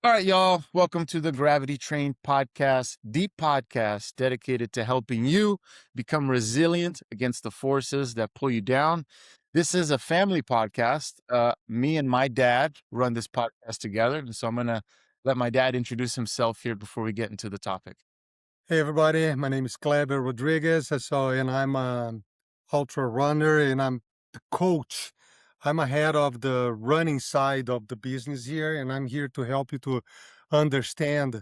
All right, y'all. Welcome to the Gravity Train podcast, deep podcast dedicated to helping you become resilient against the forces that pull you down. This is a family podcast. Me and my dad run this podcast together. And so I'm going to let my dad introduce himself here before we get into the topic. Hey everybody, my name is Kleber Rodriguez. And I'm an ultra runner and I'm the coach. I'm ahead of the running side of the business here, and I'm here to help you to understand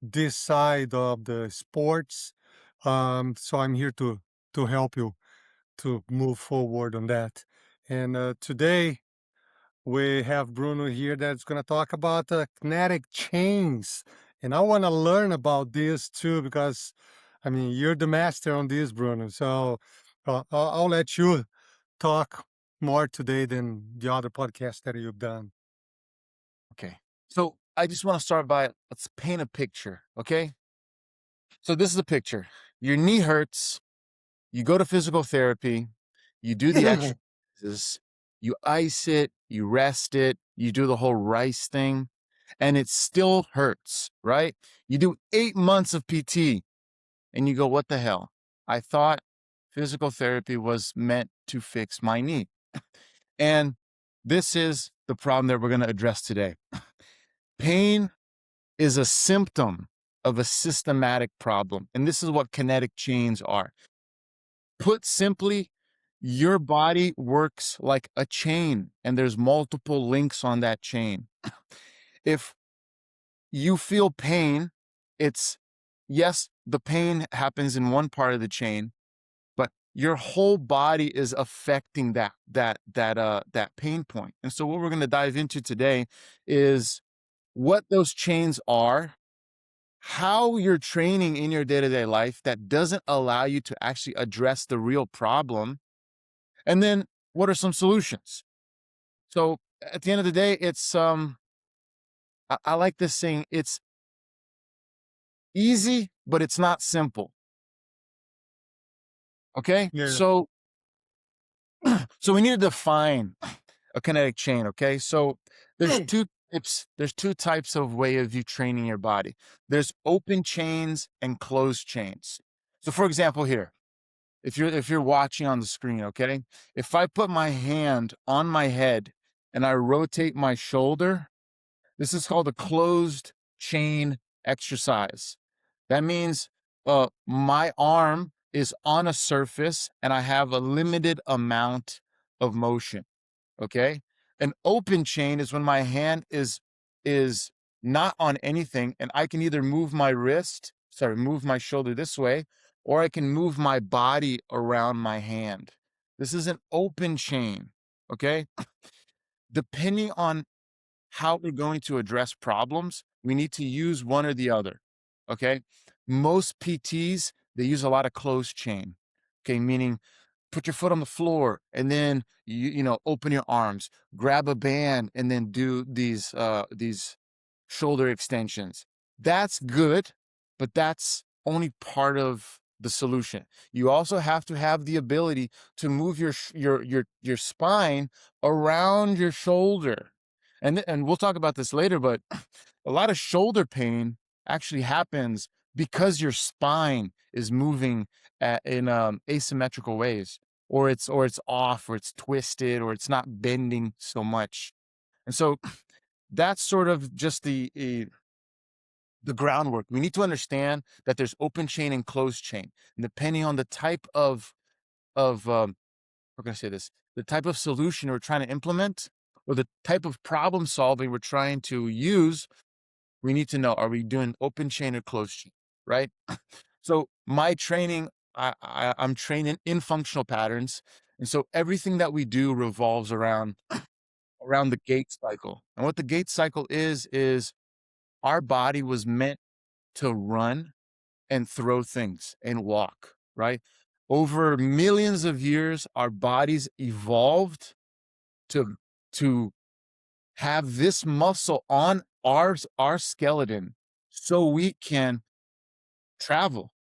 this side of the sports. So I'm here to help you to move forward on that. And today we have Bruno here that's going to talk about kinetic chains. And I want to learn about this too, because I mean, you're the master on this, Bruno. So I'll let you talk more today than the other podcasts that you've done. Okay. So I just want to start by let's paint a picture. Okay. So this is a picture. Your knee hurts. You go to physical therapy. You do the exercises, you ice it, you rest it, you do the whole rice thing, and it still hurts, right? You do 8 months of PT and you go, what the hell? I thought physical therapy was meant to fix my knee. And this is the problem that we're going to address today. Pain is a symptom of a systematic problem. And this is what kinetic chains are. Put simply, your body works like a chain and there's multiple links on that chain. If you feel pain, it's yes, the pain happens in one part of the chain, but your whole body is affecting that pain point. And so what we're going to dive into today is what those chains are, how you're training in your day-to-day life that doesn't allow you to actually address the real problem. And then what are some solutions? So at the end of the day, it's I like this saying, it's easy, but it's not simple. Okay. Yeah. So we need to define a kinetic chain. Okay. So there's two types of way of you training your body. There's open chains and closed chains. So for example, here, if you're watching on the screen, okay, if I put my hand on my head and I rotate my shoulder, this is called a closed chain exercise. That means my arm is on a surface and I have a limited amount of motion. Okay. An open chain is when my hand is not on anything and I can either move my shoulder this way, or I can move my body around my hand. This is an open chain. Okay. Depending on how we're going to address problems, we need to use one or the other. Okay. Most PTs, they use a lot of closed chain. Okay. Meaning put your foot on the floor and then you open your arms, grab a band, and then do these shoulder extensions. That's good, but that's only part of the solution. You also have to have the ability to move your spine around your shoulder. And we'll talk about this later, but a lot of shoulder pain actually happens because your spine is moving in asymmetrical ways, or it's off, or it's twisted, or it's not bending so much. And so that's sort of just the groundwork. We need to understand that there's open chain and closed chain, and depending on the type of how can I say this, the type of solution we're trying to implement, or the type of problem solving we're trying to use, we need to know, are we doing open chain or closed chain, right? So my training, I'm training in functional patterns. And so everything that we do revolves around the gait cycle. And what the gait cycle is our body was meant to run and throw things and walk, right? Over millions of years, our bodies evolved to to have this muscle on our skeleton so we can travel,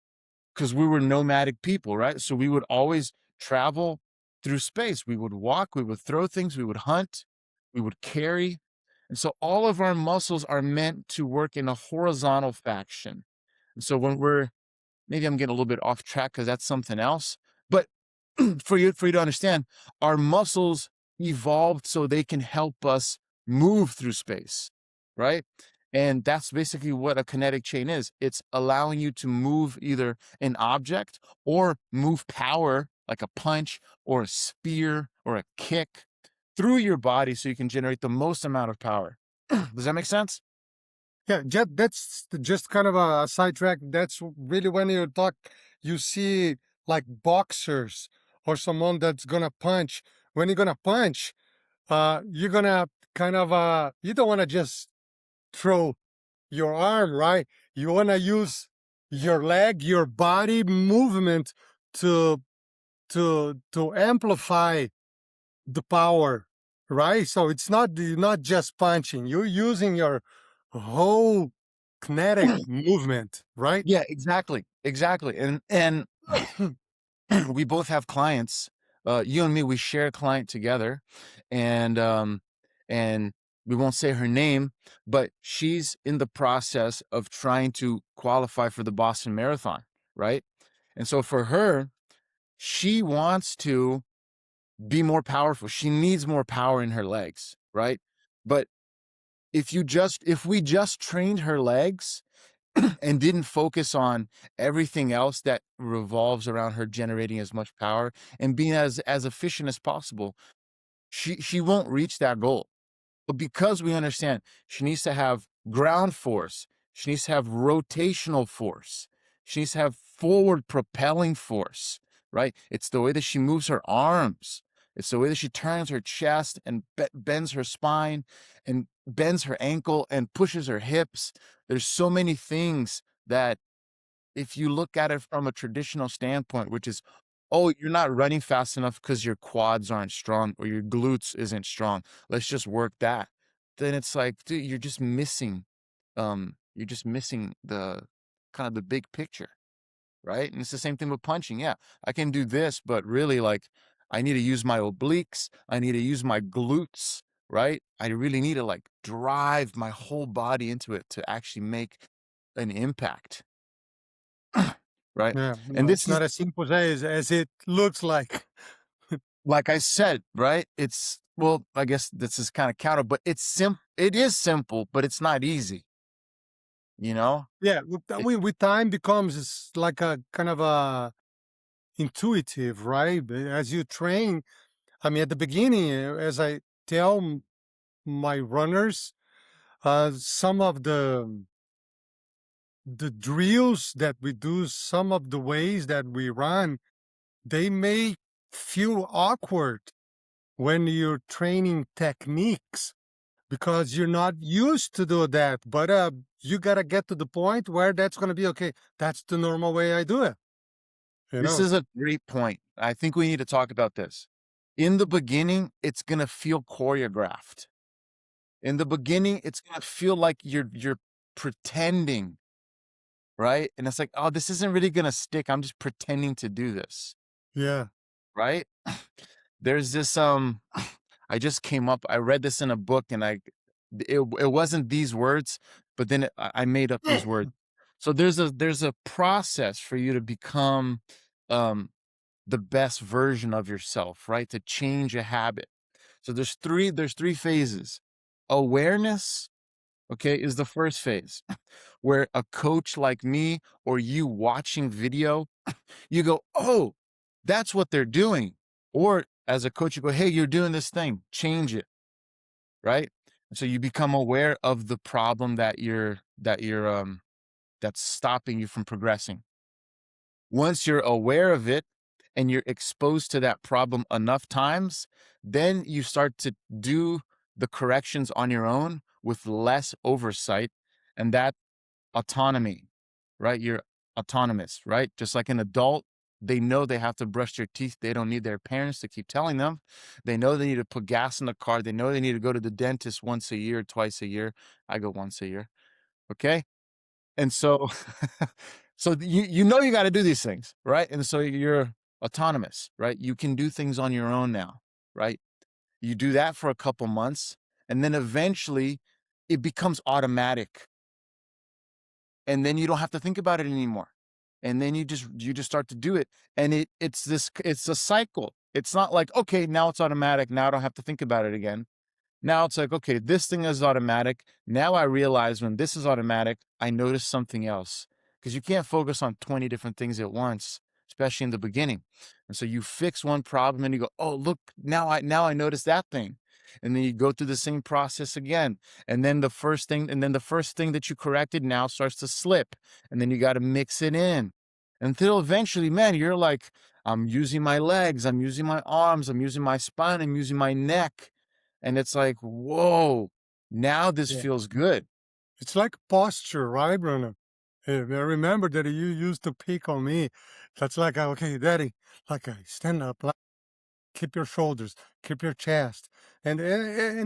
because we were nomadic people, right? So we would always travel through space. We would walk, we would throw things, we would hunt, we would carry. And so all of our muscles are meant to work in a horizontal fashion. And so when we're maybe I'm getting a little bit off track because that's something else. But for you to understand, our muscles evolved so they can help us move through space, right? And that's basically what a kinetic chain is. It's allowing you to move either an object or move power, like a punch or a spear or a kick, through your body so you can generate the most amount of power. Does that make sense? Yeah, that's just kind of a sidetrack. That's really when you talk, you see like boxers or someone that's gonna punch. When you're gonna punch, you're gonna kind of you don't want to just throw your arm, right? You want to use your leg, your body movement to to amplify the power, right? So it's not you're not just punching. You're using your whole kinetic movement, right? Yeah, exactly. Exactly. And we both have clients. You and me, we share a client together, and we won't say her name, but she's in the process of trying to qualify for the Boston Marathon, right? And so for her, she wants to be more powerful. She needs more power in her legs, right? But if we just trained her legs and didn't focus on everything else that revolves around her generating as much power and being as efficient as possible, she won't reach that goal. But because we understand she needs to have ground force, she needs to have rotational force, she needs to have forward propelling force, right? It's the way that she moves her arms. It's the way that she turns her chest and bends her spine and bends her ankle and pushes her hips. There's so many things that if you look at it from a traditional standpoint, which is, oh, you're not running fast enough because your quads aren't strong or your glutes isn't strong. Let's just work that. Then it's like, dude, you're just missing the kind of the big picture, right? And it's the same thing with punching. Yeah, I can do this, but really, like, I need to use my obliques. I need to use my glutes, right? I really need to like drive my whole body into it to actually make an impact. Right? Yeah, And no, this it's is not as simple as it looks like. like I said, right? It's well, I guess this is kind of counter, but it is simple, but it's not easy, you know? Yeah, It, with time becomes like a kind of a intuitive, right? But as you train, I mean, at the beginning, as I tell my runners, some of the drills that we do, some of the ways that we run, they may feel awkward when you're training techniques because you're not used to do that. But you gotta get to the point where that's gonna be okay. That's the normal way I do it. You this know? is a great point. I think we need to talk about this. In the beginning, it's gonna feel choreographed. In the beginning, it's gonna feel like you're pretending, right? And it's like, oh, this isn't really gonna stick. I'm just pretending to do this, Yeah. right? There's this I just came up I read this in a book and it wasn't these words, but then I made up these words. So there's a process for you to become um the best version of yourself, right? To change a habit. So there's three phases. Awareness, okay, is the first phase where a coach like me or you watching video, you go, "Oh, that's what they're doing." Or as a coach, you go, "Hey, you're doing this thing, change it." Right? So you become aware of the problem that's stopping you from progressing. Once you're aware of it and you're exposed to that problem enough times, then you start to do the corrections on your own with less oversight, and that autonomy, right? You're autonomous, right? Just like an adult, they know they have to brush their teeth. They don't need their parents to keep telling them. They know they need to put gas in the car. They know they need to go to the dentist once a year, twice a year. I go once a year. Okay. And so, so you know you got to do these things, right? And so you're autonomous, right? You can do things on your own now, right? You do that for a couple months, and then eventually it becomes automatic, and then you don't have to think about it anymore. And then you just start to do it, and it's a cycle. It's not like, okay, now it's automatic. Now I don't have to think about it again. Now it's like, okay, this thing is automatic. Now I realize when this is automatic, I notice something else because you can't focus on 20 different things at once, especially in the beginning. And so you fix one problem and you go, oh, look, now I notice that thing. And then you go through the same process again. And then the first thing that you corrected now starts to slip. And then you got to mix it in until eventually, man, you're like, I'm using my legs, I'm using my arms, I'm using my spine, I'm using my neck, and it's like, "Whoa, now this Yeah. feels good." It's like posture, right, Bruno? I remember that you used to pick on me. That's like, okay, daddy, like, stand up, like, keep your shoulders, keep your chest. And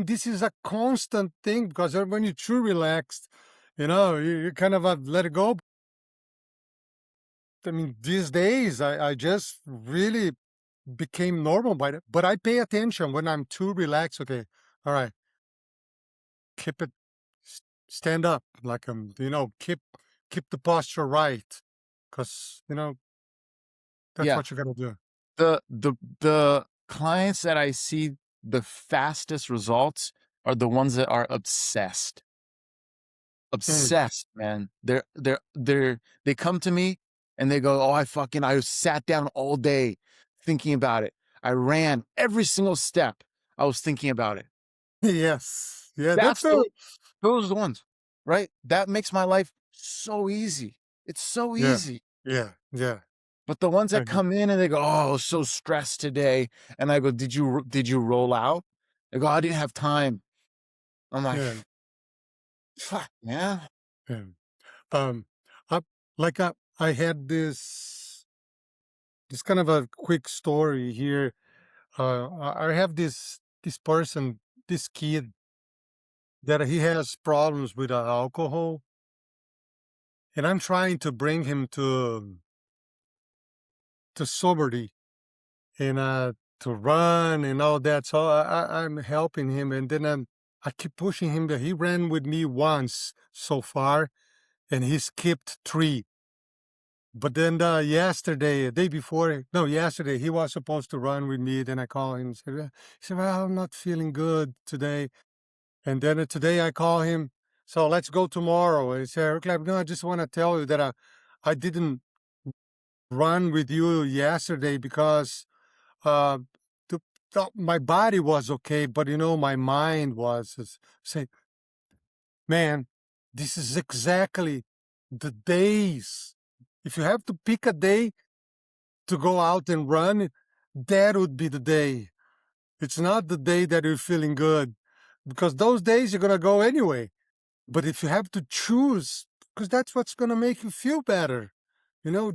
this is a constant thing because when you're too relaxed, you kind of let it go. I mean, these days, I just really became normal by it. But I pay attention when I'm too relaxed. Okay, all right, keep it, stand up, like keep the posture right, because that's Yeah, what you gotta do. the clients that I see the fastest results are the ones that are obsessed. Mm. Obsessed, man. They come to me and they go, "Oh, I sat down all day thinking about it. I ran every single step. I was thinking about it." Yes, yeah, that's That's a those are the ones, right? That makes my life so easy. It's so yeah, easy. yeah. But the ones I that agree. come in and they go, "Oh, I was so stressed today," and I go, did you roll out?" They go, "I didn't have time." I'm like, Yeah, "Fuck, man." yeah. Um, I, I had this kind of a quick story here. I have this person, this kid that he has problems with alcohol, and I'm trying to bring him to sobriety and to run and all that. So I'm helping him, and then I keep pushing him. That he ran with me once so far, and he skipped three. But then yesterday, day before, no, yesterday he was supposed to run with me. Then I called him and said, he said, well, I'm not feeling good today. And then today I call him, so let's go tomorrow. And he said, okay, no, I just want to tell you that I didn't run with you yesterday because uh, my body was okay, but my mind was say, man, this is exactly the days. If you have to pick a day to go out and run, that would be the day. It's not the day that you're feeling good, because those days you're gonna go anyway. But if you have to choose, because that's what's gonna make you feel better,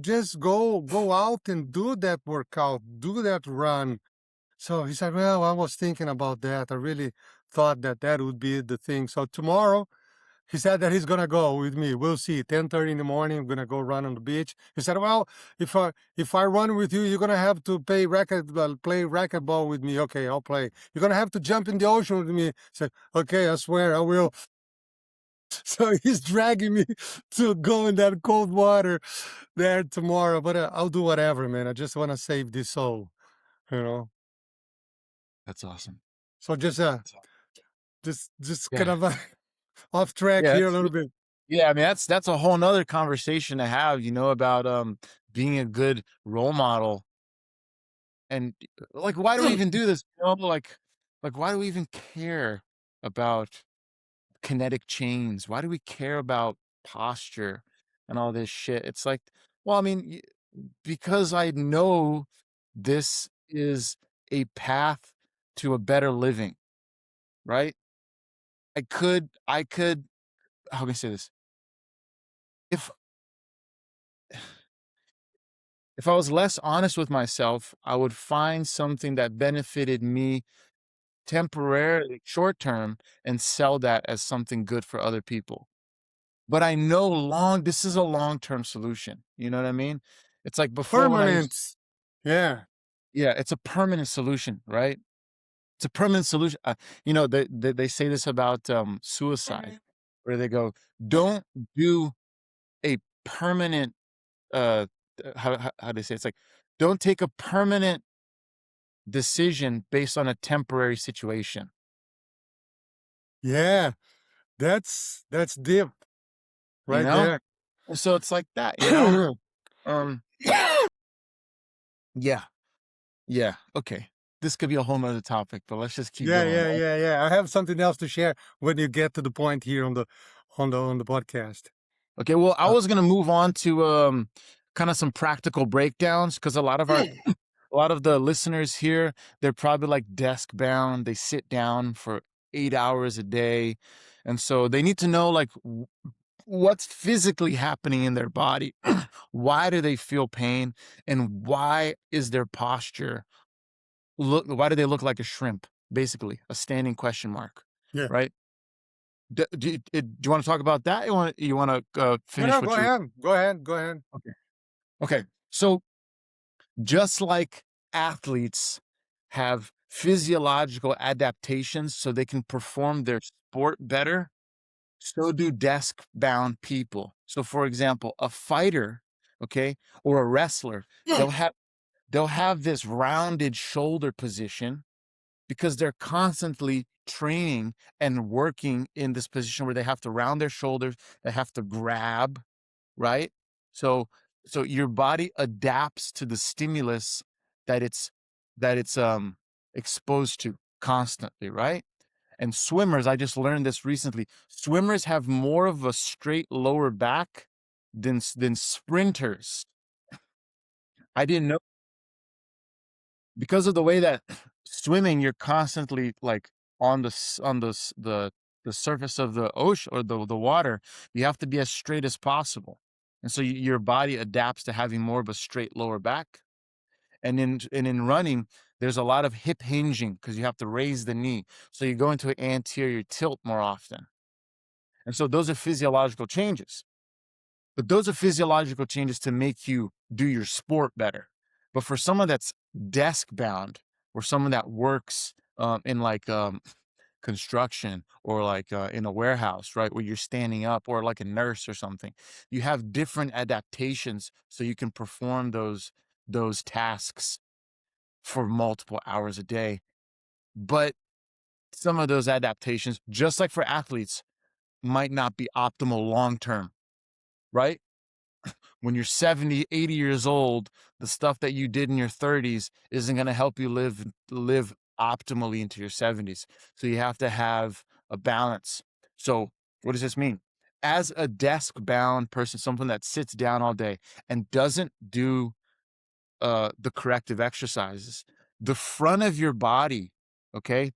just go out and do that workout, do that run. So he said, well, I was thinking about that. I really thought that that would be the thing. So tomorrow, he said that he's gonna go with me. We'll see. 10:30 in the morning, I'm gonna go run on the beach. He said, well, if I run with you, you're gonna have to play racquetball with me. Okay, I'll play. You're gonna have to jump in the ocean with me. I said, okay, I swear I will. So he's dragging me to go in that cold water there tomorrow. But I'll do whatever, man. I just want to save this soul, you know. That's awesome. So That's aw just kind Yeah. of off track Yeah, here a that's little bit. yeah, I mean, that's a whole nother conversation to have, about, being a good role model and, like, why do we even do this? Like, why do we even care about kinetic chains? Why do we care about posture and all this shit? It's like, well, I mean, because I know this is a path to a better living, right? I could how can I say this? If if I was less honest with myself, I would find something that benefited me temporarily, short term, and sell that as something good for other people. But I know this is a long-term solution, you know what I mean? It's like before when I used Permanence. Yeah. yeah, it's a permanent solution, right? It's a permanent solution. You know, they say this about suicide, where they go, "Don't do a permanent." Uh, how do they say? It's like, don't take a permanent decision based on a temporary situation. Yeah, that's deep You right know, there. and so it's like that. You know, um, yeah, yeah. Okay, this could be a whole nother topic, but let's just keep Yeah, going. yeah, Right? yeah, yeah. I have something else to share when you get to the point here on the podcast. Okay. Well, I Uh, was gonna move on to kind of some practical breakdowns because a lot of the listeners here, they're probably like desk bound. They sit down for 8 hours a day. And so they need to know like what's physically happening in their body. Why do they feel pain? And why is their posture why do they look like a shrimp? Basically, a standing question mark, yeah. right? Do you want to talk about that? You want to No, finish no, what go you ahead. Go ahead. Go ahead. okay. Okay. So just like athletes have physiological adaptations so they can perform their sport better, so do desk bound people. So, for example, a fighter, okay, or a wrestler, they'll have they'll have this rounded shoulder position because they're constantly training and working in this position where they have to round their shoulders, they have to grab, right? So so your body adapts to the stimulus that it's exposed to constantly, right? And swimmers, I just learned this recently. Swimmers have more of a straight lower back than sprinters. I didn't know because of the way that swimming, you're constantly like on the surface of the ocean or the water. You have to be as straight as possible, and so your body adapts to having more of a straight lower back. And in running, there's a lot of hip hinging because you have to raise the knee, so you go into an anterior tilt more often. And so those are physiological changes. But those are physiological changes to make you do your sport better. But for someone that's desk bound or someone that works in like construction or like in a warehouse, right, where you're standing up or like a nurse or something, you have different adaptations so you can perform those tasks for multiple hours a day. But some of those adaptations, just like for athletes, might not be optimal long term, right? When you're 70, 80 years old, the stuff that you did in your 30s isn't going to help you live optimally into your 70s. So you have to have a balance. So what does this mean? As a desk bound person, someone that sits down all day and doesn't do the corrective exercises, the front of your body, okay,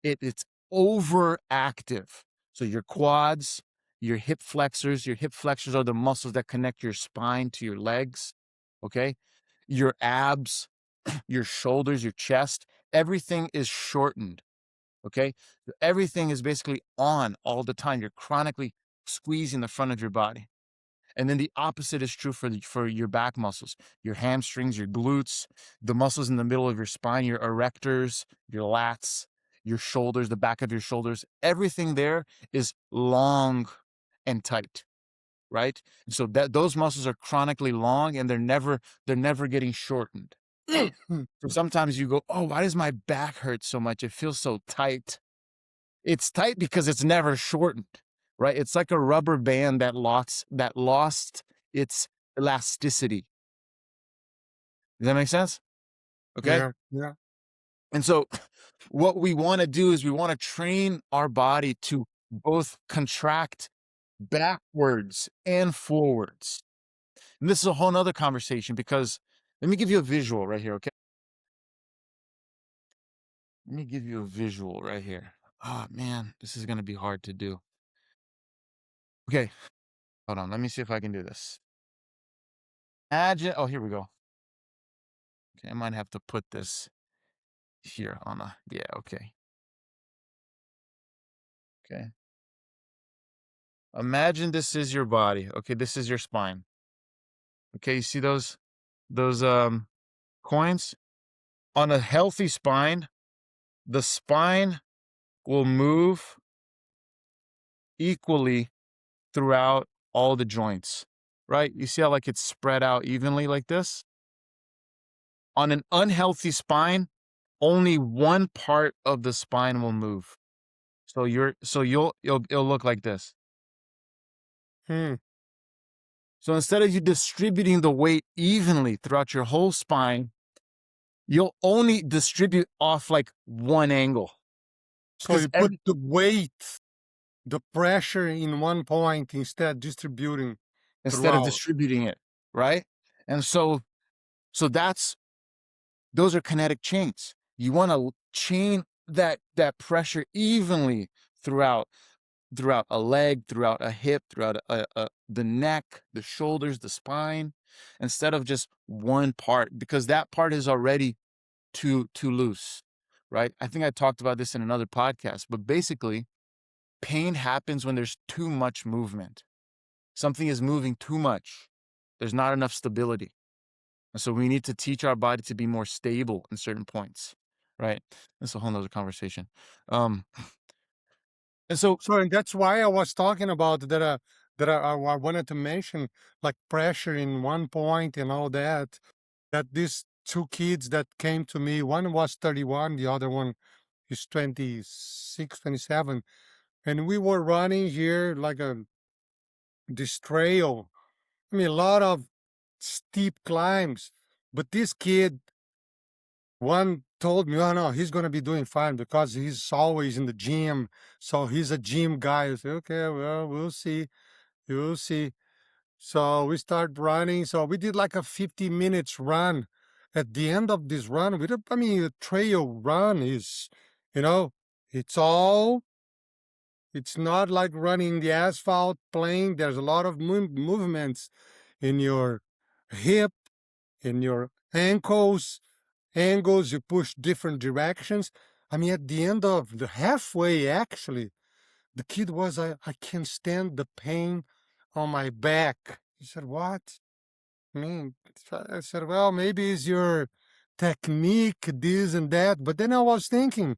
it's overactive. So your quads, your hip flexors are the muscles that connect your spine to your legs. Okay. Your abs, your shoulders, your chest, everything is shortened. Okay. Everything is basically on all the time. You're chronically squeezing the front of your body. And then the opposite is true for your back muscles, your hamstrings, your glutes, the muscles in the middle of your spine, your erectors, your lats, your shoulders, the back of your shoulders. Everything there is long and tight, right? So that those muscles are chronically long and they're never getting shortened. So sometimes you go, "Oh, why does my back hurt so much? It feels so tight." It's tight because it's never shortened, right? It's like a rubber band that lost its elasticity. Does that make sense? Okay. Yeah, yeah, And so what we want to do is we want to train our body to both contract backwards and forwards. And this is a whole nother conversation because let me give you a visual right here. Okay. Let me give you a visual right here. Oh man, this is going to be hard to do. Okay. Hold on. Let me see if I can do this. Imagine, oh, here we go. Okay, I might have to put this here on a, yeah, okay. Okay. Imagine this is your body. Okay, this is your spine. Okay, you see those coins? On a healthy spine, the spine will move equally throughout all the joints, right? You see how like it's spread out evenly like this? On an unhealthy spine, only one part of the spine will move. So it'll look like this. Hmm. So instead of you distributing the weight evenly throughout your whole spine, you'll only distribute off like one angle. So Because you put the weight, the pressure in one point instead distributing instead of throughout. distributing it, right? And so those are kinetic chains. You want to chain that pressure evenly throughout a leg, throughout a hip, throughout the neck, the shoulders, the spine, instead of just one part, because that part is already too loose, right? I think I talked about this in another podcast, but basically, pain happens when there's too much movement. Something is moving too much. There's not enough stability. And so we need to teach our body to be more stable in certain points, right? That's a whole nother conversation. Um, and so, So, and that's why I was talking about that. I wanted to mention like pressure in one point and all that. That these two kids that came to me, one was 31, the other one is 26, 27, and we were running here like this trail. I mean, a lot of steep climbs, but this kid, one told me, oh no, he's gonna be doing fine because he's always in the gym. So he's a gym guy. I said, okay, well, we'll see. You'll see. So we start running. So we did like a 50 minutes run. At the end of this run, I mean, a trail run is, you know, it's all, it's not like running the asphalt plain. There's a lot of movements in your hip, in your ankles, angles. You push different directions. I mean, at the end of the halfway, actually, the kid was, I can't stand the pain on my back. He said, what? I mean, I said, well, maybe it's your technique, this and that. But then I was thinking,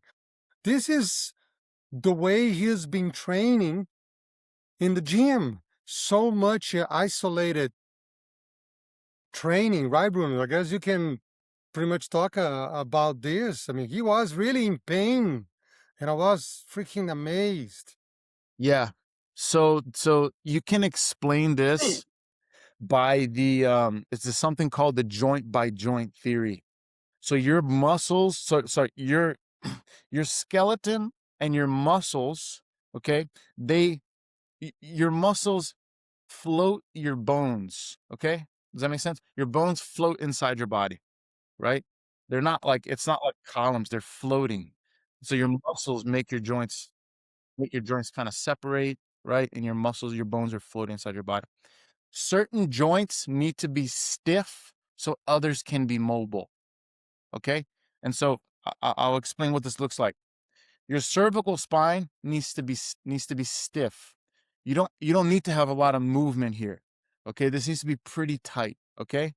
this is the way he's been training in the gym. So much isolated training, right, Bruno? I guess you can pretty much talk about this. I mean, he was really in pain, and I was freaking amazed. yeah. So you can explain this by it's something called the joint by joint theory. So your muscles, sorry, your skeleton and your muscles, okay, your muscles float your bones, okay? Does that make sense? Your bones float inside your body, right? They're not like, it's not like columns, they're floating. So your muscles make your joints kind of separate, right? And your muscles, your bones are floating inside your body. Certain joints need to be stiff so others can be mobile, okay? And so I'll explain what this looks like. Your cervical spine needs to be stiff. You don't need to have a lot of movement here. Okay? This needs to be pretty tight, okay?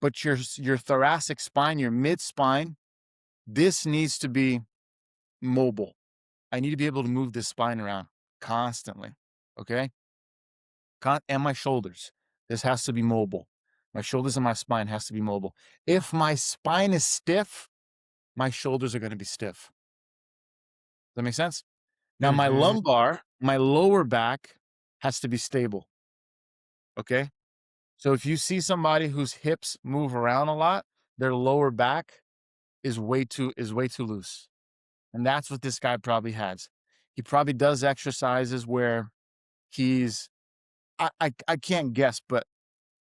But your thoracic spine, your mid spine, this needs to be mobile. I need to be able to move this spine around constantly, okay? And my shoulders. This has to be mobile. My shoulders and my spine has to be mobile. If my spine is stiff, my shoulders are going to be stiff. Does that make sense? Now, my Mm-hmm. lumbar, my lower back has to be stable. Okay. So if you see somebody whose hips move around a lot, their lower back is way too loose. And that's what this guy probably has. He probably does exercises where he's I can't guess, but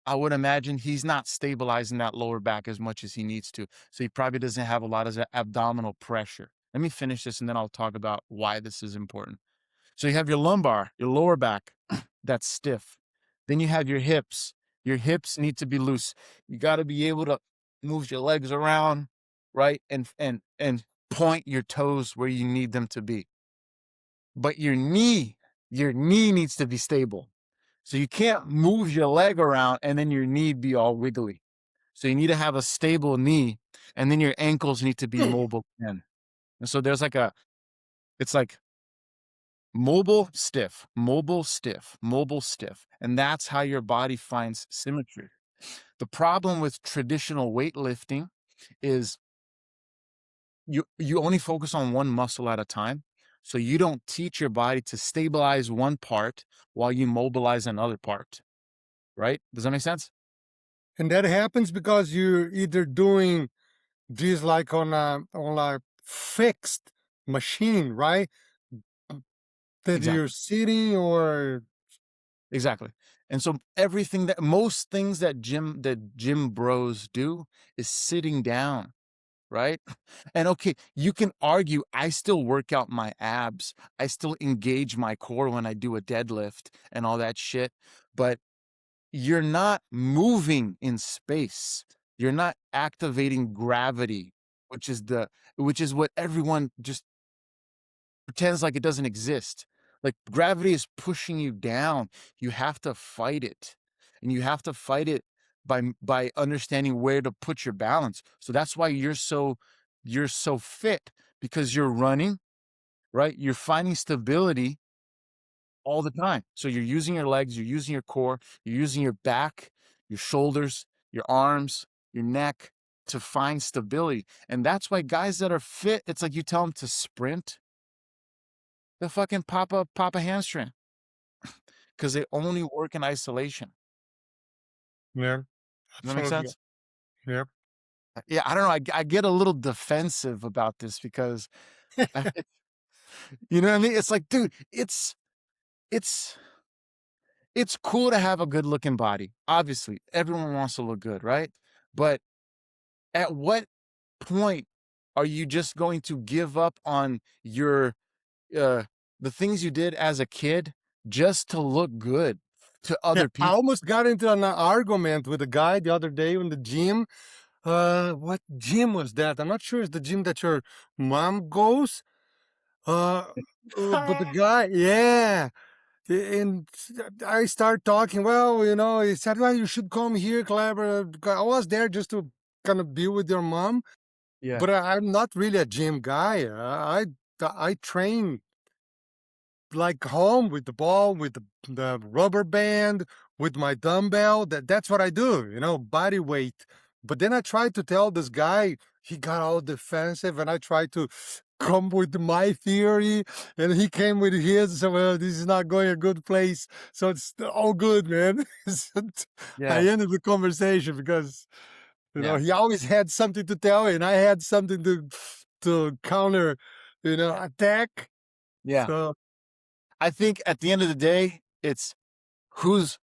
I would imagine he's not stabilizing that lower back as much as he needs to. So he probably doesn't have a lot of abdominal pressure. Let me finish this and then I'll talk about why this is important. So you have your lumbar, your lower back, that's stiff. Then you have your hips. Your hips need to be loose. You got to be able to move your legs around, right? And point your toes where you need them to be. But your knee needs to be stable. So you can't move your leg around and then your knee be all wiggly. So you need to have a stable knee, and then your ankles need to be mobile again. And so there's like it's like mobile, stiff, mobile, stiff, mobile, stiff. And that's how your body finds symmetry. The problem with traditional weightlifting is you only focus on one muscle at a time. So you don't teach your body to stabilize one part while you mobilize another part, right? Does that make sense? And that happens because you're either doing this like on a fixed machine, right? That you're Exactly. sitting or Exactly. And so everything that most things that gym bros do is sitting down, right? And okay, you can argue I still work out my abs. I still engage my core when I do a deadlift and all that shit, but you're not moving in space. You're not activating gravity, which is the which is what everyone just pretends like it doesn't exist. Like gravity is pushing you down. You have to fight it. And you have to fight it by understanding where to put your balance. So that's why you're so fit because you're running, right? You're finding stability all the time. So you're using your legs, you're using your core, you're using your back, your shoulders, your arms, your neck to find stability. And that's why guys that are fit, it's like you tell them to sprint, they'll fucking pop a hamstring because they only work in isolation. yeah, Does that make absolutely. sense? Yeah. Yeah, I don't know. I get a little defensive about this because I, you know what I mean? It's like, dude, it's it's cool to have a good looking body. Obviously, everyone wants to look good, right? But at what point are you just going to give up on your uh the things you did as a kid just to look good to Yeah, other I people? almost got into an argument with a guy the other day in the gym. What gym was that? I'm not sure it's the gym that your mom goes. Uh, but the guy, yeah. And I start talking. Well, he said, "Well, you should come here, Clever." Because I was there just to kind of be with your mom, Yeah. but I'm not really a gym guy. I train like home with the ball, with the rubber band, with my dumbbell. That's what I do, body weight. But then I tried to tell this guy, he got all defensive, and I tried to come with my theory, and he came with his. So, well, this is not going a good place. So it's all good, man. So I Yeah. ended the conversation because Yeah. he always had something to tell, and I had something to counter, attack. Yeah. So I think at the end of the day, it's who's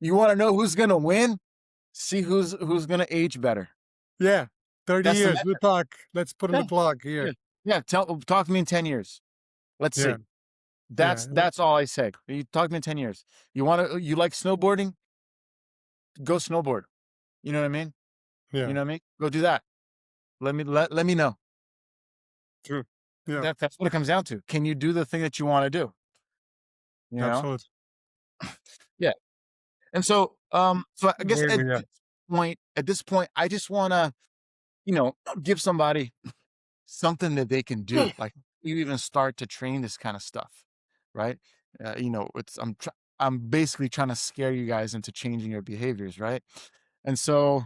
you want to know who's gonna win? See who's gonna age better. yeah, 30 That's the years. We'll metric. talk. Let's put in Yeah. the plug Yeah. here. Yeah. Talk to me in 10 years. Let's Yeah, see. yeah, That's all I say. You talk to me in 10 years. You like snowboarding? Go snowboard. You know what I mean? You yeah, know what I mean? Go do that. Let me know. true. Yeah, That's what it comes down to. Can you do the thing that you want to do? You know? absolutely. Yeah. And so I guess Maybe, yeah. at this point, I just wanna, give somebody something that they can do. Like you even start to train this kind of stuff, right? It's I'm basically trying to scare you guys into changing your behaviors, right? And so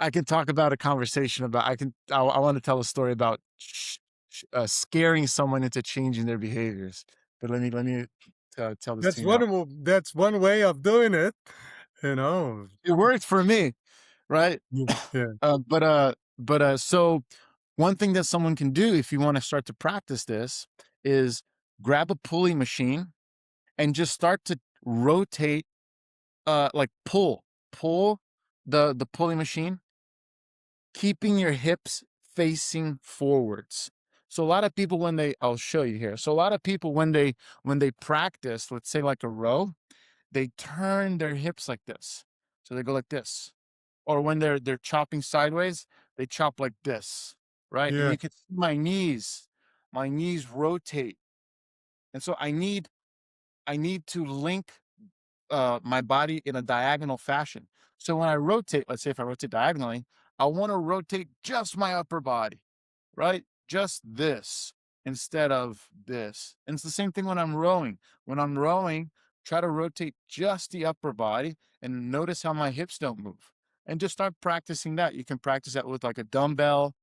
I can talk about a conversation about I want to tell a story about scaring someone into changing their behaviors. But let me tell this to That's you now. one way of doing it, you know. It worked for me, right? Yeah, So one thing that someone can do if you want to start to practice this is grab a pulley machine and just start to rotate, like pull the pulley machine, keeping your hips facing forwards. So a lot of people I'll show you here. So a lot of people when they practice, let's say like a row, they turn their hips like this. So they go like this. Or when they're chopping sideways, they chop like this, right? And yeah, you can see my knees rotate. And so I need to link my body in a diagonal fashion. So when I rotate, let's say if I rotate diagonally, I want to rotate just my upper body, right? Just this instead of this. And it's the same thing when I'm rowing. When I'm rowing, try to rotate just the upper body and notice how my hips don't move. And just start practicing that. You can practice that with like a dumbbell,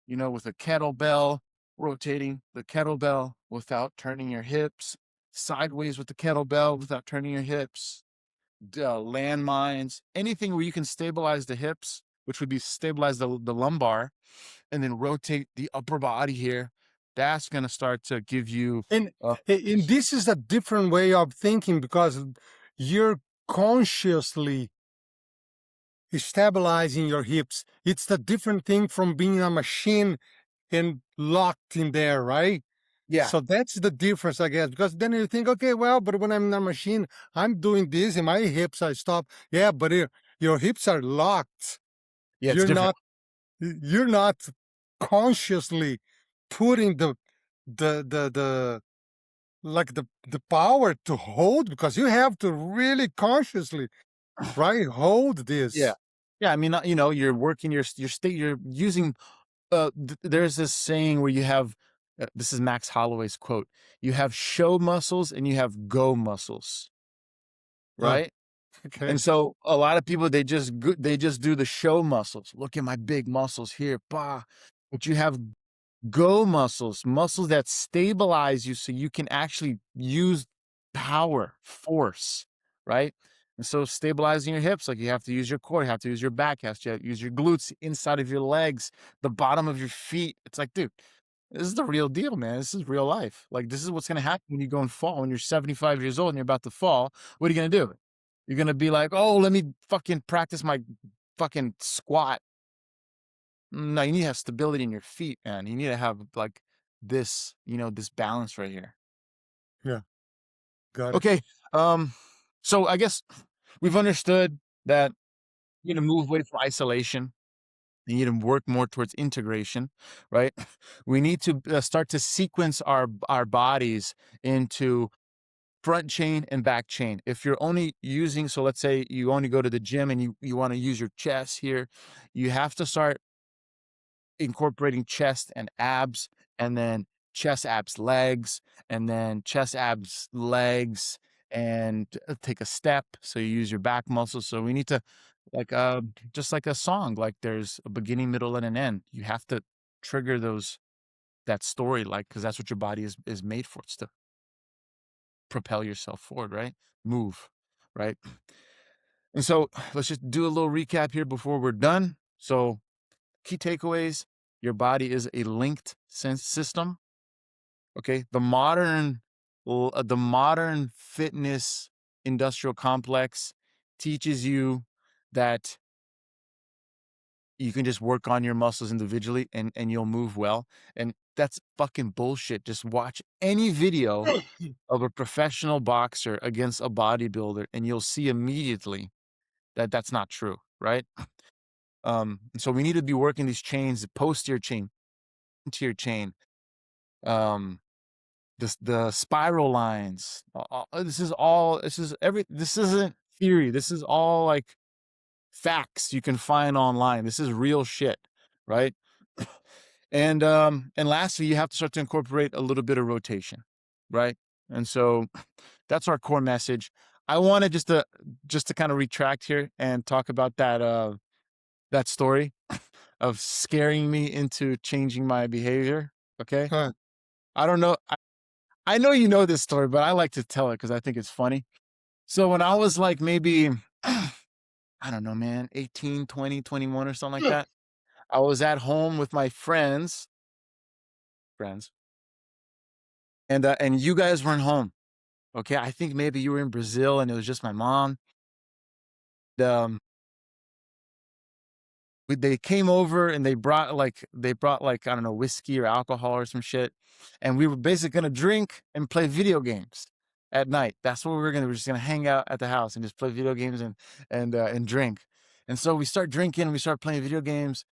with a kettlebell, rotating the kettlebell without turning your hips, sideways with the kettlebell without turning your hips, landmines, anything where you can stabilize the hips, which would be stabilize the lumbar, and then rotate the upper body here. That's going to start to give you. And and this is a different way of thinking because you're consciously stabilizing your hips. It's a different thing from being a machine and locked in there, right? Yeah. So that's the difference, I guess, because then you think, okay, well, but when I'm in a machine, I'm doing this and my hips are stopped. Yeah, but your hips are locked. Yeah, it's You're different. not consciously putting the like the power to hold, because you have to really consciously, right, hold Yeah. this. Yeah, I mean, you're working your state, you're using there's this saying where you have this is Max Holloway's quote. You have show muscles and you have go muscles, Huh, right? okay. And so a lot of people they just do the show muscles. Look at my big muscles here, bah. But you have go muscles, muscles that stabilize you so you can actually use power, force, right? And so stabilizing your hips, like you have to use your core, you have to use your back, you have to use your glutes, inside of your legs, the bottom of your feet. It's like, dude, this is the real deal, man. This is real life. Like, this is what's going to happen when you go and fall. When you're 75 years old and you're about to fall, what are you going to do? You're going to be like, oh, let me fucking practice my fucking squat. No, you need to have stability in your feet, man. You need to have like this, this balance right here. Yeah, got it. Okay. So I guess we've understood that you need to move away from isolation. You need to work more towards integration, right? We need to start to sequence our bodies into front chain and back chain. If you're only using, so let's say you only go to the gym and you want to use your chest here, you have to start incorporating chest and abs, and then chest abs legs, and then chest abs legs, and take a step. So you use your back muscles. So we need to like just like a song, like there's a beginning, middle, and an end. You have to trigger that story, like, because that's what your body is made for. It's to propel yourself forward, right? Move, right? And so let's just do a little recap here before we're done. So key takeaways: your body is a linked sense system. Okay, the modern fitness industrial complex teaches you that you can just work on your muscles individually and you'll move well, and that's fucking bullshit. Just watch any video of a professional boxer against a bodybuilder and you'll see immediately that that's not true, right? So we need to be working these chains, posterior chain, anterior chain, um the spiral lines. This isn't theory. This is all like facts you can find online. This is real shit, right? And lastly, you have to start to incorporate a little bit of rotation, right? And so that's our core message. I wanted just to kind of retract here and talk about that story of scaring me into changing my behavior. Okay. Huh. I don't know. I know you know this story, but I like to tell it because I think it's funny. So when I was like maybe, I don't know, man, 18, 20, 21 or something like that, I was at home with my friends, and you guys weren't home. Okay. I think maybe you were in Brazil and it was just my mom. Um, they came over and they brought like, I don't know, whiskey or alcohol or some shit, and we were basically gonna drink and play video games at night. That's what we were gonna. We're just gonna hang out at the house and just play video games and drink. And so we start drinking, we start playing video games,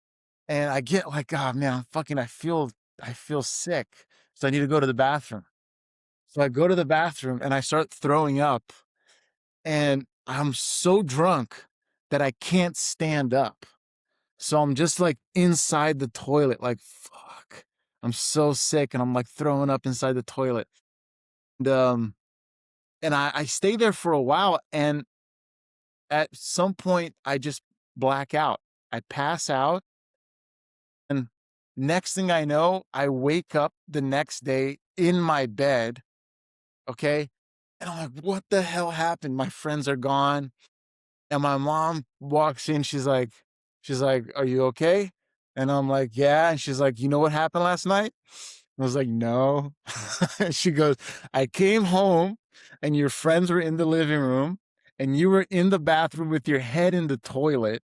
and I get like, oh man, I feel sick, so I need to go to the bathroom. So I go to the bathroom and I start throwing up, and I'm so drunk that I can't stand up. So I'm just like inside the toilet, like, fuck. I'm so sick and I'm like throwing up inside the toilet. And I stay there for a while, and at some point I just black out. I pass out, and next thing I know, I wake up the next day in my bed, okay? And I'm like, what the hell happened? My friends are gone. And my mom walks in, she's like, "Are you okay?" And I'm like, "Yeah." And she's like, "You know what happened last night?" I was like, "No." She goes, "I came home and your friends were in the living room and you were in the bathroom with your head in the toilet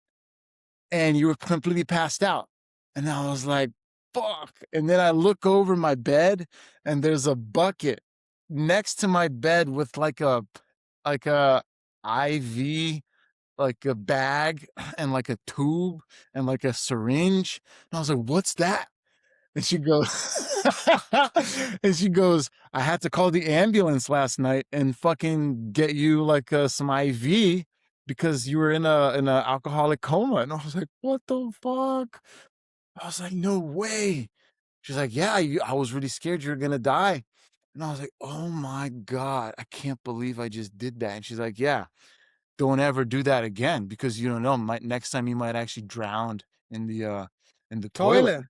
and you were completely passed out." And I was like, "Fuck." And then I look over my bed and there's a bucket next to my bed with like a IV, like a bag and like a tube and like a syringe. And I was like, "What's that?" And she goes, and she goes, "I had to call the ambulance last night and fucking get you like some IV because you were in a alcoholic coma." And I was like, "What the fuck?" I was like, "No way." She's like, "Yeah, I was really scared you were gonna die." And I was like, "Oh my God, I can't believe I just did that." And she's like, "Yeah, don't ever do that again because you don't know, might next time you might actually drown in the toilet." Toilet.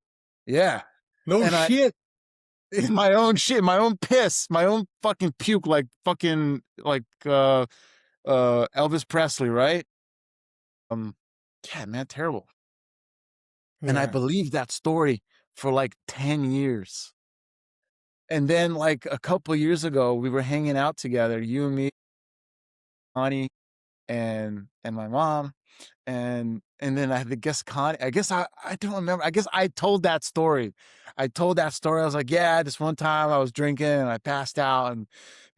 Yeah. No And I shit. in my own shit, my own piss, my own fucking puke, like fucking like Elvis Presley, right? Um yeah, man, terrible. And I Yeah. believed that story for like 10 years. And then like a couple years ago, we were hanging out together, you and me, Connie, and my mom. And then I guess I guess I don't remember. I guess I told that story. I told that story. I was like, "Yeah, this one time I was drinking and I passed out, and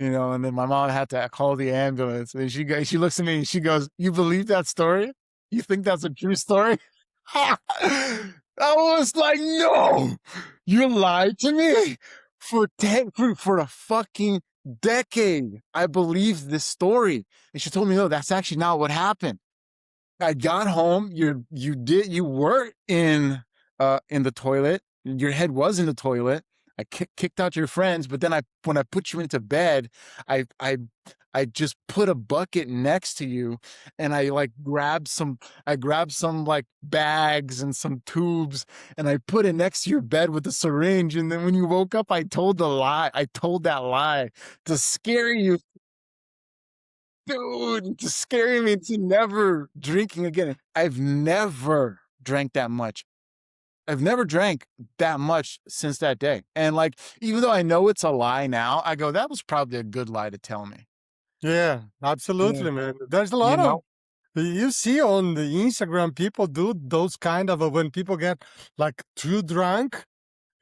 and then my mom had to call the ambulance." And she looks at me and she goes, "You believe that story? You think that's a true story?" I was like, "No, you lied to me for a fucking decade. I believed this story." And she told me, "No, that's actually not what happened. I got home. You were in the toilet. Your head was in the toilet. I kicked out your friends, but then when I put you into bed, I I I just put a bucket next to you, and I grabbed some like bags and some tubes, and I put it next to your bed with a syringe. And then when you woke up, I told the lie. I told that lie to scare you, dude, to scare me into never drinking again. I've never drank that much. I've never drank that much since that day. And like, even though I know it's a lie now, I go, that was probably a good lie to tell me. Yeah, Yeah. absolutely, man. There's a You lot of know? you see on the Instagram people do those kind of when people get like too drunk,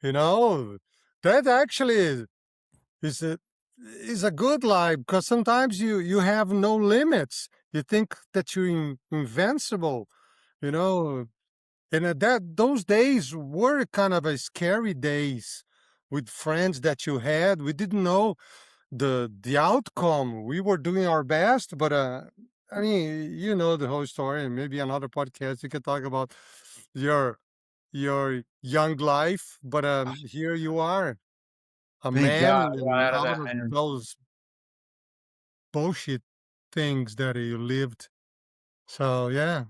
you know, that actually is a is a good lie because sometimes you have no limits. You think that you're invincible, you know, and that those days were kind of a scary days with friends that you had. We didn't know the outcome. We were doing our best, but I mean, you know the whole story, and maybe another podcast you can talk about your young life. But here you are, a Thank God man, I got and out of out that, of man. those bullshit things that you lived. So yeah,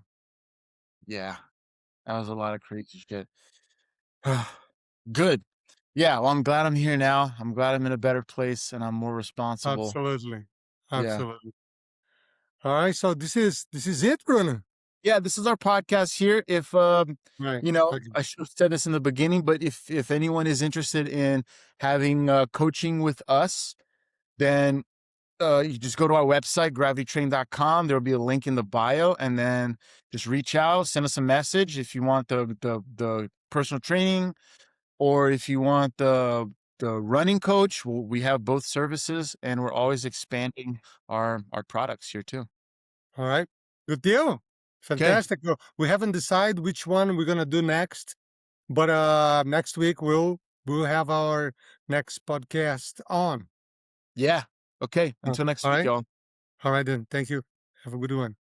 Yeah. That was a lot of crazy shit. Good. Yeah. Well, I'm glad I'm here now. I'm glad I'm in a better place and I'm more responsible. absolutely, Yeah. absolutely. All right, so this is it, Bruno. Yeah, this is our podcast here. If Right. Okay. I should have said this in the beginning, but if anyone is interested in having coaching with us, then you just go to our website, gravitytrain.com. There'll be a link in the bio, and then just reach out, send us a message if you want the personal training, or if you want the running coach. We have both services, and we're always expanding our products here too. All right. Good deal. Okay. Fantastic. Well, we haven't decided which one we're gonna do next, but next week we'll have our next podcast on. Yeah. Okay. Until next All week, right. y'all. All right then. Thank you. Have a good one.